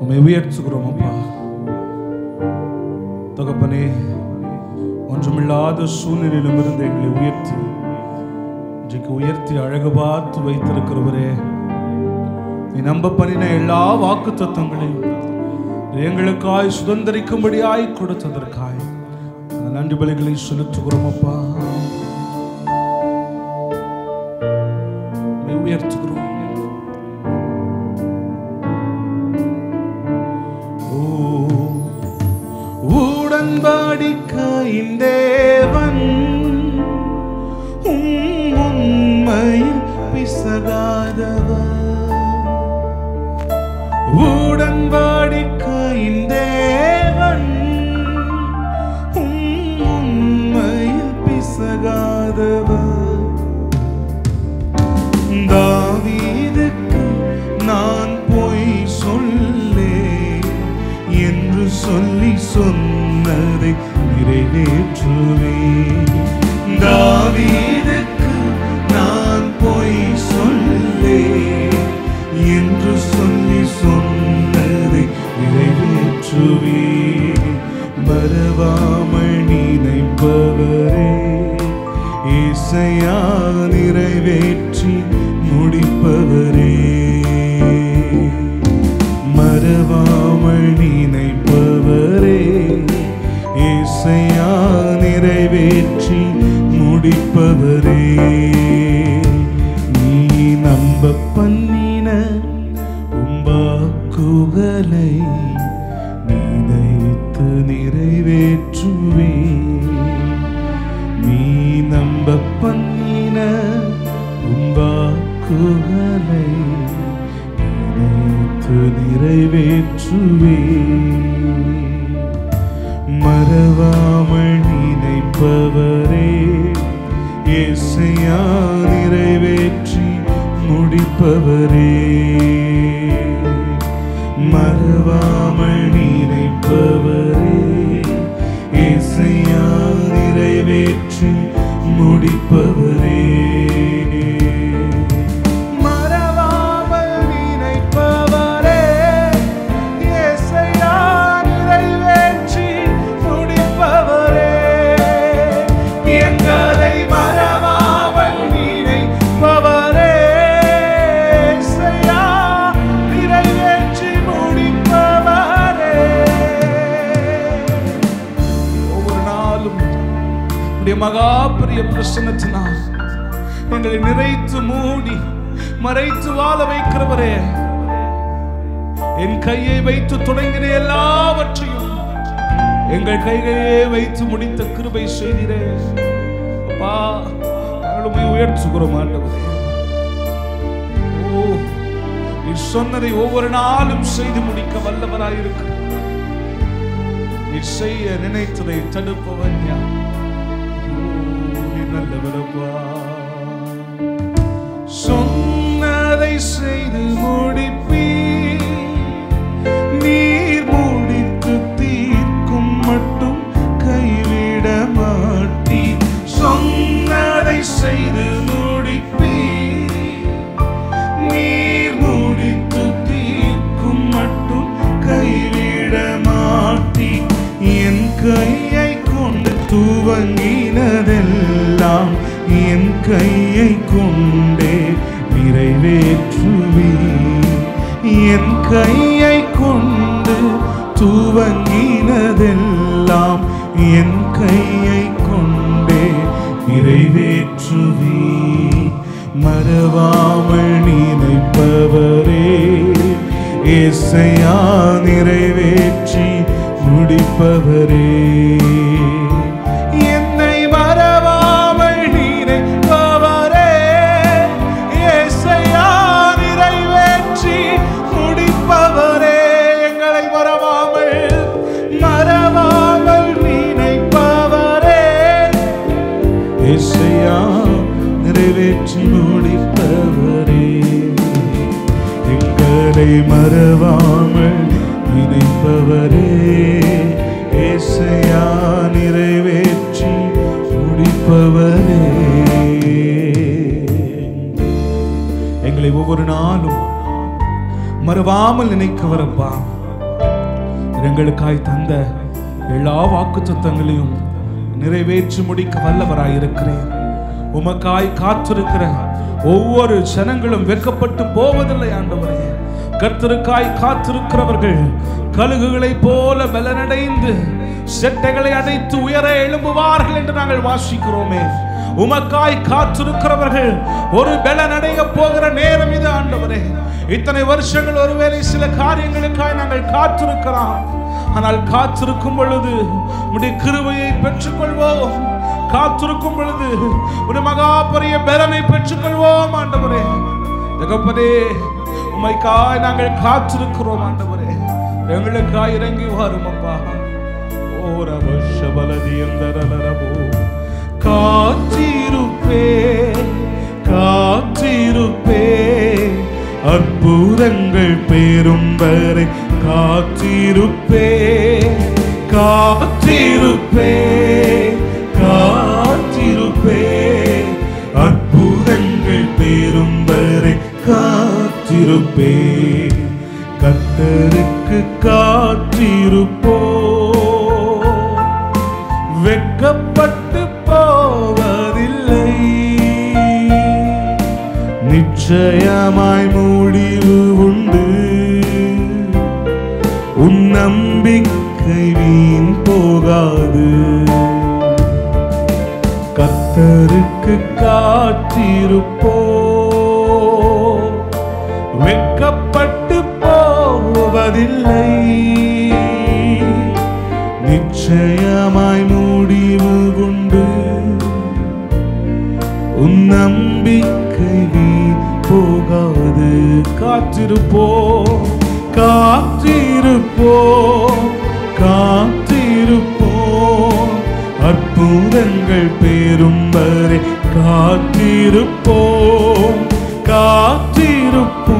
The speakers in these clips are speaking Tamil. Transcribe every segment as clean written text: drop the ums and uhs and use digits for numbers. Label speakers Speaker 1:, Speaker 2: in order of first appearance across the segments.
Speaker 1: உம்மை உயர்த்துகிறோம் அப்பா. தகப்பனே, ஒன்றுமில்லாத சூழ்நிலையிலும் இருந்து எங்களை உயர்த்தி அழகு பார்த்து வைத்திருக்கிறவரே, நீ நம்ப பண்ணின எல்லா வாக்கு தத்துவங்களையும் எங்களுக்காய் சுதந்திரிக்கும்படியாய் கொடுத்ததற்காய் நன்றி பலிகளை செலுத்துகிறோம் அப்பா. உயர்த்துகிறோம். உடன்படிக்கையின் தேவன் உண்மையில் பிசகாதவர். உடன்படிக்கையின் தேவன் உண்மையில் பிசகாதவர். தாவீதுக்கு நான் பொய் சொல்லேன் என்று சொல்லி சொன்னதை நிறைவேற்றுவேன். தாவீதுக்கு நான் பொய் சொல்லேன் என்று சொல்லி சொன்னதை நிறைவேற்றுவேன். மறவாமல் நினைப்பவரே, இசையா நிறைவேற்றி முடிப்பவரே. மறவாமல் நினைப்பவரே, இசையா நிறைவேற்றி முடிப்பவரே. நீ நம்ப பண்ணின உம்பாக்குகளை நினைத்து நிறைவேற்றுவே. நீ நம்ப பண்ணின உம்பாக்குகளை நினைத்து நிறைவேற்றுவே. மறவாமல் நினைப்பவரே, இசையா நிறைவேற்றி முடிப்பவரே. மறவாமல் நினைப்பவரே, இசையா நிறைவேற்றி முடிப்பவரே. மகா பெரிய பிரசன்னத்தினால் எங்களை நிறைத்து மூடி மறைத்து வாழ வைக்கிறவரே, என் கையை வைத்து தொடங்கின எல்லாவற்றையும் எங்கள் கைகளிலே வைத்து முடித்த கிருபை செய்கிறே அப்பா. நாங்களும் உயர்த்துகிறோம் ஆண்டவரே. ஓ, நீ சொன்னதை ஒவ்வொரு நாளும் செய்து முடிக்க வல்லவராயிருக்க. நீ செய்ய நினைத்ததை தடுப்பவன் யார்? சொன்னதை செய்து முடிப்பீர். நீர் முடித்து தீர்க்கும் மட்டும் கைவிட மாட்டீர். சொன்னதை செய்து முடிப்பீர். நீர் முடித்து தீர்க்கும் மட்டும் கைவிட மாட்டீர். என் கையை கொண்டு துவங்கினதெல்லாம் என் கையை கொண்டே நிறைவேற்றுவே. என் கையை கொண்டு துவங்கினதெல்லாம் என் கையை கொண்டே நிறைவேற்றுவே. மறவாமல் நினைப்பவரே, இசையா நிறைவேற்றி முடிப்பவரே. என்னை மறவாமல் நினைப்பவரே, இசையா நிறைவேற்றி முடிப்பவரே. எங்களை மறவாமல் நினைப்பவரே, இசையா நிறைவேற்றி முடிப்பவரே. எங்களை மறவாமல் நினைப்பவரே, இசையா நிறைவேற்றி முடிப்பவரே. எங்களை ஒவ்வொரு நாளும் மறவாமல் நினைக்கவரப்பா. எங்களுக்காய் தந்த எல்லா வாக்குத்தத்தங்களையும் நிறைவேற்றி முடிக்க வல்லவராயிருக்கிறேன். உமக்காய் காத்திருக்கிற ஒவ்வொரு ஜனங்களும் வெட்கப்பட்டு போவதில்லை ஆண்டவரே. கர்த்தருக்காய் காத்திருக்கிறவர்கள் கழுகுகளை போல பலனடைந்து செட்டைகளை அடைத்து உயர எழும்புவார்கள் என்று நாங்கள் வாசிக்கிறோமே. உமக்காய் காத்திருக்கிறவர்கள் ஒரு பலனடைய போகிற நேரம் இது ஆண்டவரே. இத்தனை வருஷங்கள் ஒருவேளை சில காரியங்களுக்காய் நாங்கள் காத்திருக்கிறோம். ஆனால் காத்திருக்கும் பொழுது உம்முடைய கிருபையை பெற்றுக்கொள்வோம். காத்திருக்கும் பொழுது ஒரு மகா பெரிய பலனை பெற்றுக்கொள்வோம் ஆண்டவரே. தகப்பனே, உம்மைக்காய் நாங்கள் காத்திருக்கிறோம் ஆண்டவரே. எங்களுக்காய் இறங்கி வரும் அப்பா. காத்திருப்பே காத்திருப்பே அற்புதங்கள் பெறும் வரை காத்திருப்பே காத்திருப்பே காத்திருப்பே அற்புதங்கள் பெறும் வரை காத்திருப்பே. கர்த்தருக்கு காத்திருப்போ, வெட்கப்பட்டு போவதில்லை. நிச்சயமாய் முடிவு உண்டு, உன் நம்பிக்கை வீண் போகாது. கர்த்தருக்கு காத்திருப்போ, வெட்கப்பட்டு போவதில்லை. நிச்சயமாய் முடிவு உண்டு, உன் நம்பிக்கை வீண் போகாது. காத்திருப்போ காத்திருப்போ காத்திருப்போ அற்புதங்கள் பெறும் வரை காத்திருப்போ காத்திருப்போ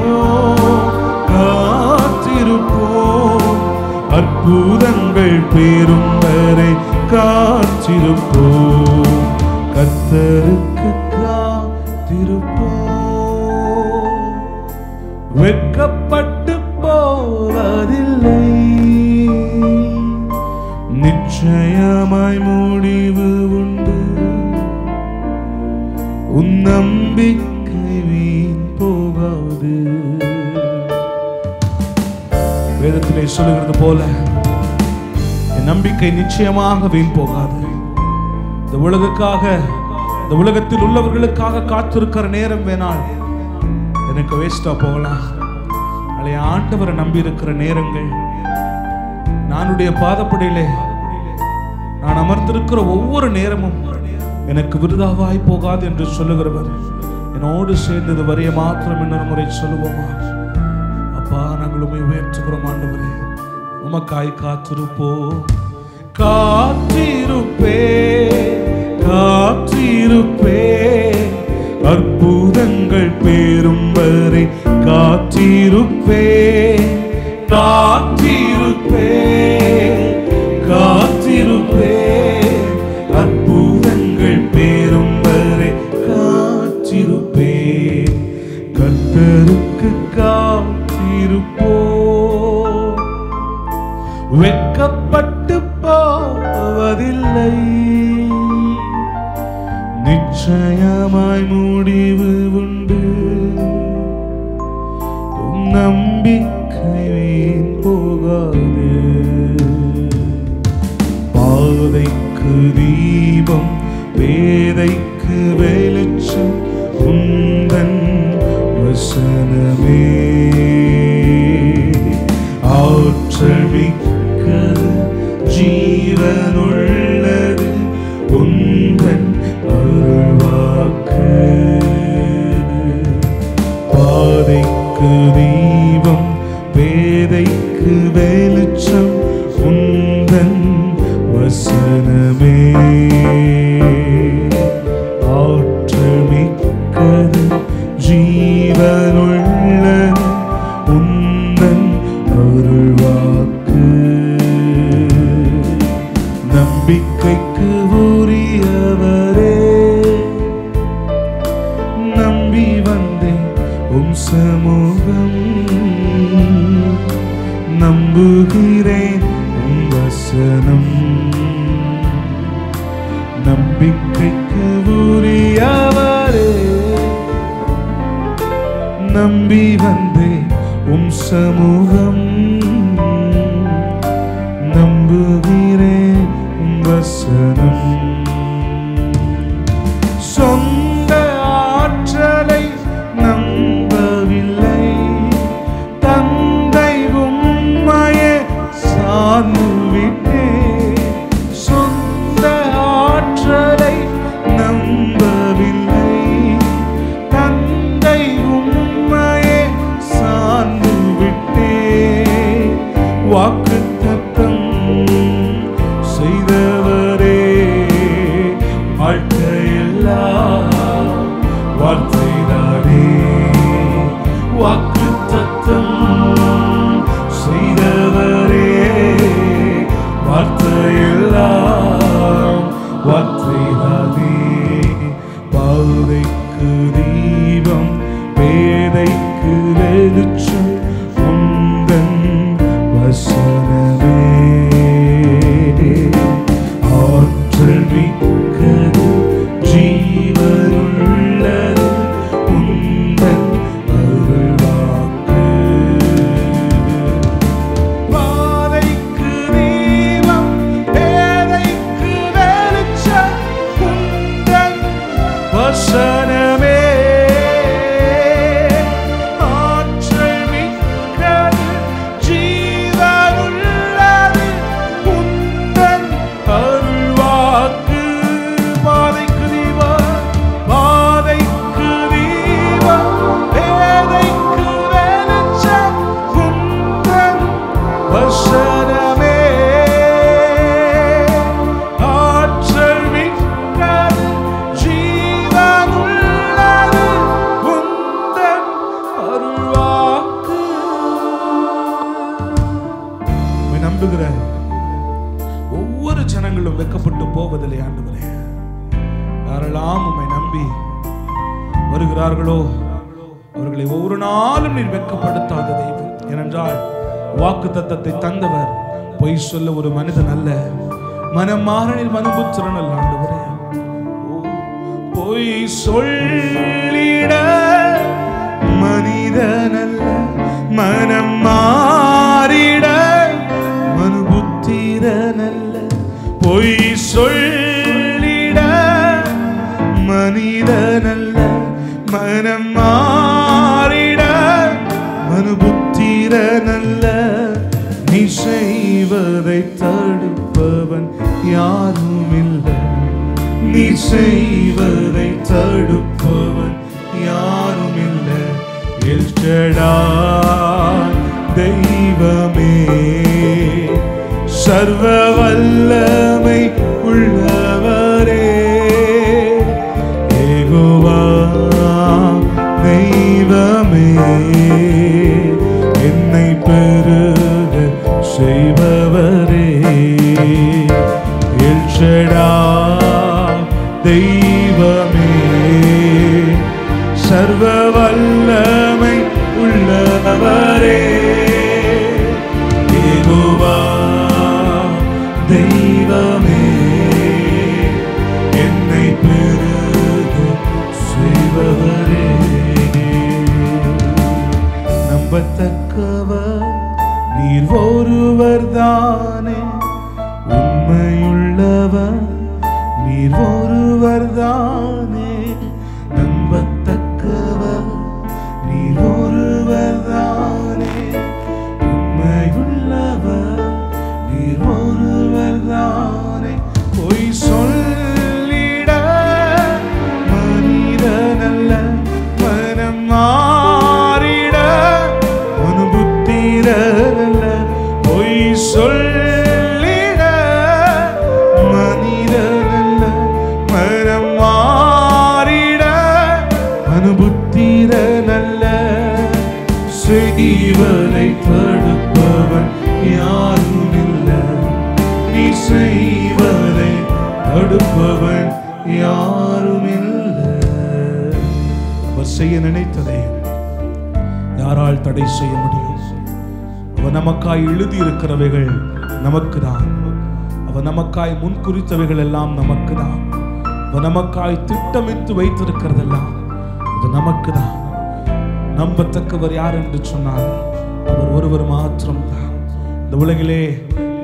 Speaker 1: காத்திருப்போ அற்புதங்கள் பெறும் வரை காத்திருப்போ. கர்த்தருக்கு காத்திருப்போ, வெட்கப்பட்டு போவதில்லை. நிச்சயமாய் முடிவு உண்டு, உன் நம்பிக்கை வீண் போகாது. வேதத்திலே சொல்லுகிறது போல என் நம்பிக்கை நிச்சயமாக வீண் போகாது. இந்த உலகுக்காக, இந்த உலகத்தில் உள்ளவர்களுக்காக காத்திருக்கிற நேரம் வேணால் எனக்கு வேஸ்டா போகலாம். அலைய ஆண்டவரை நம்பி இருக்கிற நேரங்கள், நானுடைய பாதப்படியிலே நான் அமர்ந்திருக்கிற ஒவ்வொரு நேரமும் எனக்கு விருதாவாய் போகாது என்று சொல்லுகிறவர் என்னோடு சேர்ந்தது வரைய மாத்திரம் இன்னொரு முறை சொல்லுவோமா? அப்பா, நாங்கள் உம்மை உயர்த்துகிறோம் ஆண்டவரே. உமக்காய் காத்திருப்போ, காத்திருப்பே காத்திருப்பே அற்புதங்கள் பெறும் வரை காத்திருப்பே காத்திருப்பே காத்திருப்பே அற்புதங்கள் பெறும் வரை காத்திருப்பே. கர்த்தருக்கு காத்திருப்போ, வெட்கப்பட்டு போவதில்லை. நிச்சயமாய் முடிவு உண்டு, உன் நம்பிக்கை வீண் போகாது. பாதைக்கு தீபம், பேதைக்கு வெளிச்சம் உந்தன் வசனமே. ஆற்றல் மிக்கது, ஜீவனுள்ளது உந்தன் அருள்வாக்கு. பாதைக்கு தீபம், பேதைக்கு வெளிச்சம் உந்தன் வசனமே. ஆற்றல் மிக்கது, ஜீவனுள்ளது உந்தன் அருள்வாக்கு. நம்பிக்கைக்கு உரியவரே, நம்பி வந்தேன் உம் சமூகம். நம்புகிறேன் உம் வசனம். நம்பிக்கைக்கு உரியவரே, நம்பி வந்தேன் உம் சமூகம். நம்புகிறேன் உம் வசனம். சொந்த ஆற்றலை நம்பவில்லை, தந்தை உம்மையே சார்ந்துவிட்டேன். சொந்த ஆற்றலை நம்பவில்லை, தந்தை உம்மையே சார்ந்துவிட்டேன். வாக்குத்தத்தம் செய்தவரே, வாழ்க்கையெல்லாம் வார்த்தைதானே. வாக்குத்தத்தம் செய்தவரே, வார்த்தையெல்லாம் வார்த்தைதானே. பாதைக்கு தீபம், பேதைக்கு வெளிச்சம் உந்தன் வசனமே. ஆற்றல் மிக்கது, ஜீவனுள்ளது உந்தன் அருள்வாக்கு. பாதைக்கு தீபம், பேதைக்கு வெளிச்சம் உந்தன் வசனமே. ஆற்றல் மிக்கது, ஜீவனுள்ளது உந்தன் அருள்வாக்கு. பாதைக்கு தீபம், பாதைக்கு தீபம், பேதைக்கு வெளிச்சம் உந்தன் வசனமே. ஆற்றல் மிக்கது, ஜீவனுள்ளது உந்தன் அருள்வாக்கு. உம்மை நம்புகிற ஒவ்வொரு ஜனங்களும் வெட்கப்பட்டு போவதில்லை ஆண்டவரே. யாரெல்லாம் உம்மை நம்பி வருகிறார்களோ அவர்களை ஒவ்வொரு நாளும் நீர் வெட்கப்படுத்தாத தெய்வம். ஏனென்றால் வாக்கு தத்தத்தை தந்தவர் பொய் சொல்ல ஒரு மனிதன் அல்ல, மனம் மாற நீர் மனுபுத்திரன் அல்ல ஆண்டவரே. பொய் சொல்லிட மனிதன் அல்ல, மனம் மாறிட மனுபுத்திரன் அல்ல. பொய் சொல்லிட மனிதன் அல்ல, மனம் மாறிட மனுபுத்திரன் அல்ல. நீ செய்வதை தடுப்பவன் யாரும் இல்லை, நீ செய்வதை தடுப்பவன் யாரும் இல்லை. எல் ஷடாய் தெய்வமே, சர்வ வல்லமை உள்ளவரே. யெகோவா தெய்வமே, என்னை பெருக செய்பவரே. எல் ஷடாய் தெய்வமே, சர்வ வல்லமை உள்ளவரே. யெகோவா தெய்வமே, என்னை பெருக செய்பவரே. நம்பத்தக்கவர் நீர் ஒருவர் தானே, உண்மையுள்ளவர் நீர் ஒருவர் தானே. நம்பத்தக்கவர் நீர் ஒருவர் தானே, உண்மையுள்ளவர் நீர் ஒருவர் தானே. பொய் சொல்லிட மனிதன் அல்ல, மனம் மாறிட மனுபுத்திரன் அல்ல. பொய் சொல்லிட மனிதன் அல்ல, மனம் மாறிட மனுபுத்திரன் அல்ல. செய்வதை தடுப்பவன் யாரும் இல்லை, நீ செய்வதை தடுப்பவன் யாரும் இல்லை. அவர் செய்ய நினைத்ததை யாரால் தடை செய்ய முடியும்? அவர் நமக்காய் எழுதி இருக்கிறவைகள் நமக்கு தான். அவர் நமக்காய் முன்குறித்தவைகள் எல்லாம் நமக்கு தான். அவர் நமக்காய் திட்டமிட்டு வைத்திருக்கிறதெல்லாம் அது நமக்கு தான். நம்பத்தக்கவர் யார் என்று சொன்னால் அவர் ஒருவர் மாத்திரம் தான். இந்த உலகிலே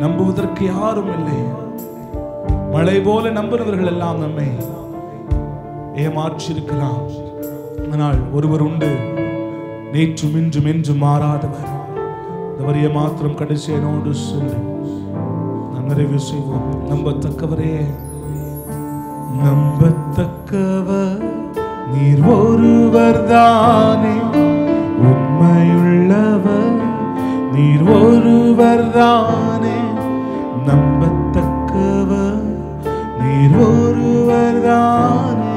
Speaker 1: நம்புவதற்கு யாரும் இல்லை. மழை போல நம்பினவர்கள் எல்லாம் நம்மை ஏமாற்றி இருக்கலாம். ஆனால் ஒருவர் உண்டு, நேற்றும் இன்றும் என்றும் மாறாதவர். இந்த வரியை மாத்திரம் கடைசியோடு சொல்லி நாம் நிறைவு செய்வோம். நம்பத்தக்கவரே, நம்பத்தக்கவர் நீர் ஒருவர் தானே, உண்மையுள்ளவர் நீர் ஒருவர் தானே. நம்பத்தக்கவர் நீர் ஒருவர் தானே,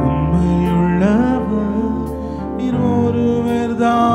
Speaker 1: உண்மையுள்ளவர் நீர் ஒருவர் தானே.